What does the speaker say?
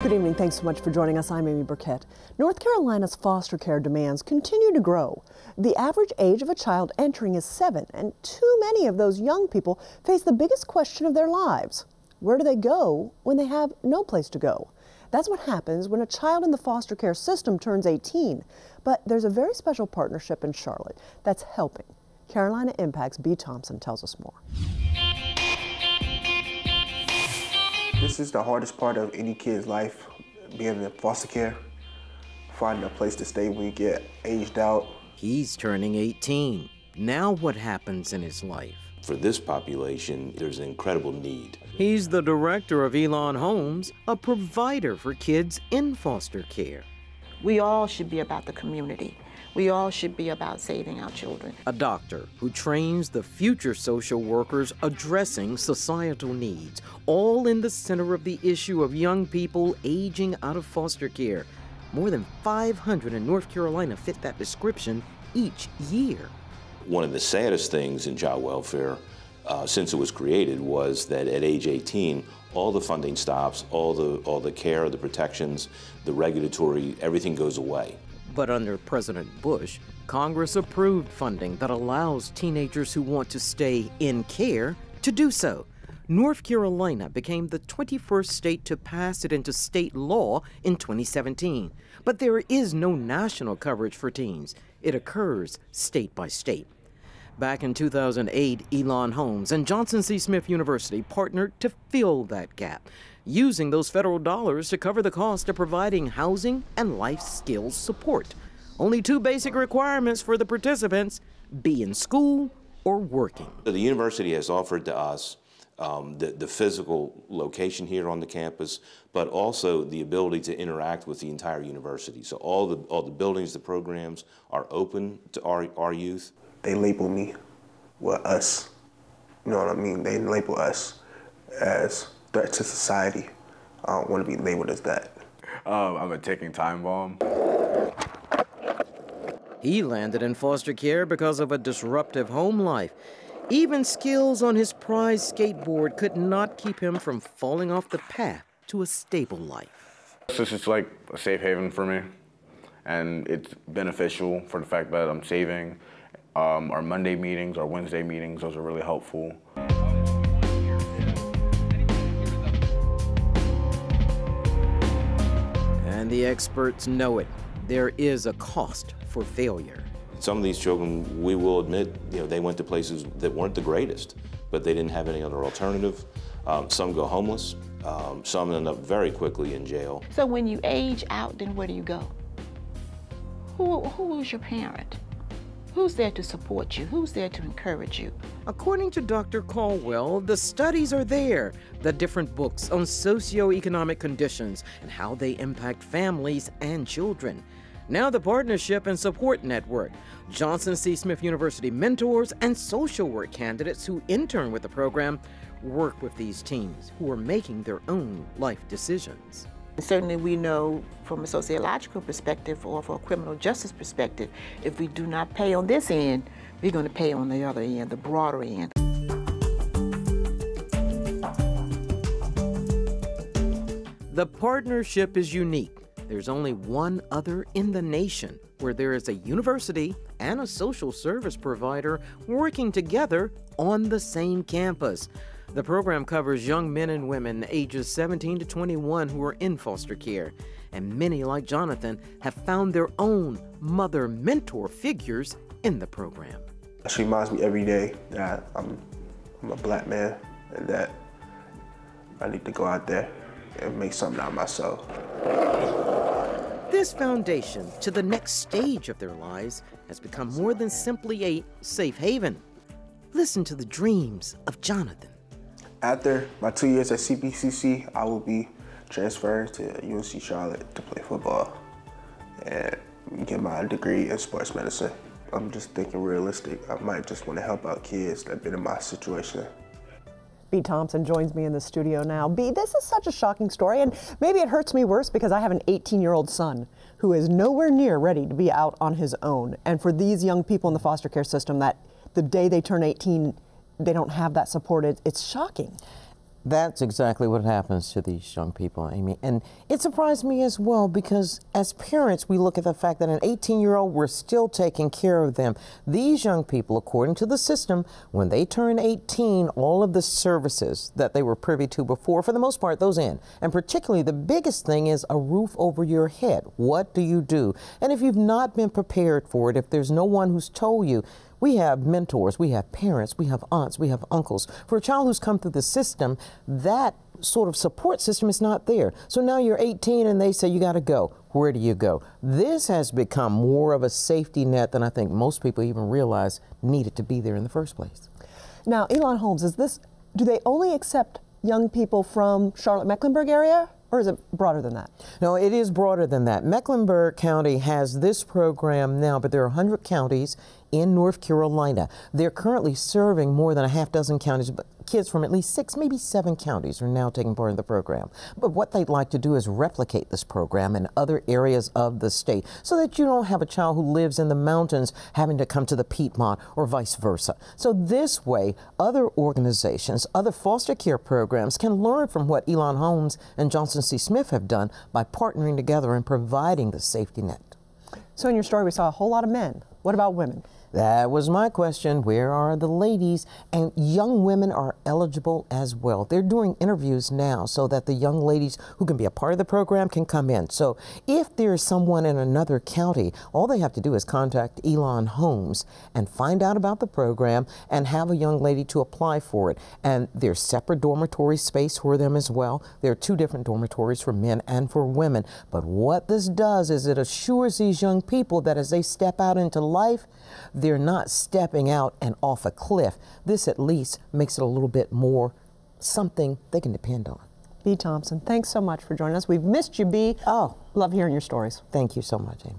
Good evening. Thanks so much for joining us. I'm Amy Burkett. North Carolina's foster care demands continue to grow. The average age of a child entering is 7, and too many of those young people face the biggest question of their lives. Where do they go when they have no place to go? That's what happens when a child in the foster care system turns 18. But there's a very special partnership in Charlotte that's helping. Carolina Impact's B. Thompson tells us more. This is the hardest part of any kid's life, being in foster care, finding a place to stay when you get aged out. He's turning 18. Now what happens in his life? For this population, there's an incredible need. He's the director of Elon Homes, a provider for kids in foster care. We all should be about the community. We all should be about saving our children. A doctor who trains the future social workers addressing societal needs, all in the center of the issue of young people aging out of foster care. More than 500 in North Carolina fit that description each year. One of the saddest things in child welfare since it was created was that at age 18, all the funding stops, all the care, the protections, the regulatory, everything goes away. But under President Bush, Congress approved funding that allows teenagers who want to stay in care to do so. North Carolina became the 21st state to pass it into state law in 2017. But there is no national coverage for teens. It occurs state by state. Back in 2008, Elon Homes and Johnson C. Smith University partnered to fill that gap, using those federal dollars to cover the cost of providing housing and life skills support. Only 2 basic requirements for the participants: be in school or working. The university has offered to us the physical location here on the campus, but also the ability to interact with the entire university. So all the buildings, the programs are open to our youth. They label me with us. You know what I mean? They label us as threat to society. I don't want to be labeled as that. I'm a ticking time bomb. He landed in foster care because of a disruptive home life. Even skills on his prized skateboard could not keep him from falling off the path to a stable life. This is like a safe haven for me, and it's beneficial for the fact that I'm saving. Our Monday meetings, our Wednesday meetings, those are really helpful. And the experts know it. There is a cost for failure. Some of these children, we will admit, they went to places that weren't the greatest, but they didn't have any other alternative. Some go homeless. Some end up very quickly in jail. So when you age out, then where do you go? Who is your parent? Who's there to support you? Who's there to encourage you? According to Dr. Caldwell, the studies are there. The different books on socioeconomic conditions and how they impact families and children. Now the partnership and support network. Johnson C. Smith University mentors and social work candidates who intern with the program work with these teens who are making their own life decisions. Certainly we know from a sociological perspective or from a criminal justice perspective, if we do not pay on this end, we're going to pay on the other end, the broader end. The partnership is unique. There's only one other in the nation where there is a university and a social service provider working together on the same campus. The program covers young men and women ages 17 to 21 who are in foster care. And many, like Jonathan, have found their own mother mentor figures in the program. She reminds me every day that I'm a black man and that I need to go out there and make something out of myself. This foundation to the next stage of their lives has become more than simply a safe haven. Listen to the dreams of Jonathan. After my 2 years at CPCC, I will be transferring to UNC Charlotte to play football and get my degree in sports medicine. I'm just thinking realistic. I might just want to help out kids that have been in my situation. B. Thompson joins me in the studio now. B, this is such a shocking story, and maybe it hurts me worse because I have an 18-year-old son who is nowhere near ready to be out on his own. And for these young people in the foster care system, that the day they turn 18, they don't have that support. It's shocking. That's exactly what happens to these young people, Amy. And it surprised me as well because as parents, we look at the fact that an 18-year-old, we're still taking care of them. These young people, according to the system, when they turn 18, all of the services that they were privy to before, for the most part, those end. And particularly the biggest thing is a roof over your head. What do you do? And if you've not been prepared for it, if there's no one who's told you, we have mentors, we have parents, we have aunts, we have uncles. For a child who's come through the system, that sort of support system is not there. So now you're 18 and they say you got to go. Where do you go? This has become more of a safety net than I think most people even realize needed to be there in the first place. Now, Elon Holmes, do they only accept young people from Charlotte-Mecklenburg area? Or is it broader than that? No, it is broader than that. Mecklenburg County has this program now, but there are 100 counties in North Carolina. They're currently serving more than a half dozen counties, but kids from at least 6, maybe 7 counties are now taking part in the program. But what they'd like to do is replicate this program in other areas of the state so that you don't have a child who lives in the mountains having to come to the Piedmont or vice versa. So this way, other organizations, other foster care programs can learn from what Elon Holmes and Johnson C. Smith have done by partnering together and providing the safety net. So in your story, we saw a whole lot of men. What about women? That was my question. Where are the ladies? And young women are eligible as well. They're doing interviews now so that the young ladies who can be a part of the program can come in. So if there's someone in another county, all they have to do is contact Elon Holmes and find out about the program and have a young lady to apply for it. And there's separate dormitory space for them as well. There are 2 different dormitories for men and for women. But what this does is it assures these young people that as they step out into life, they're not stepping out and off a cliff. This at least makes it a little bit more something they can depend on. Bea Thompson, thanks so much for joining us. We've missed you, Bea. Oh. Love hearing your stories. Thank you so much, Amy.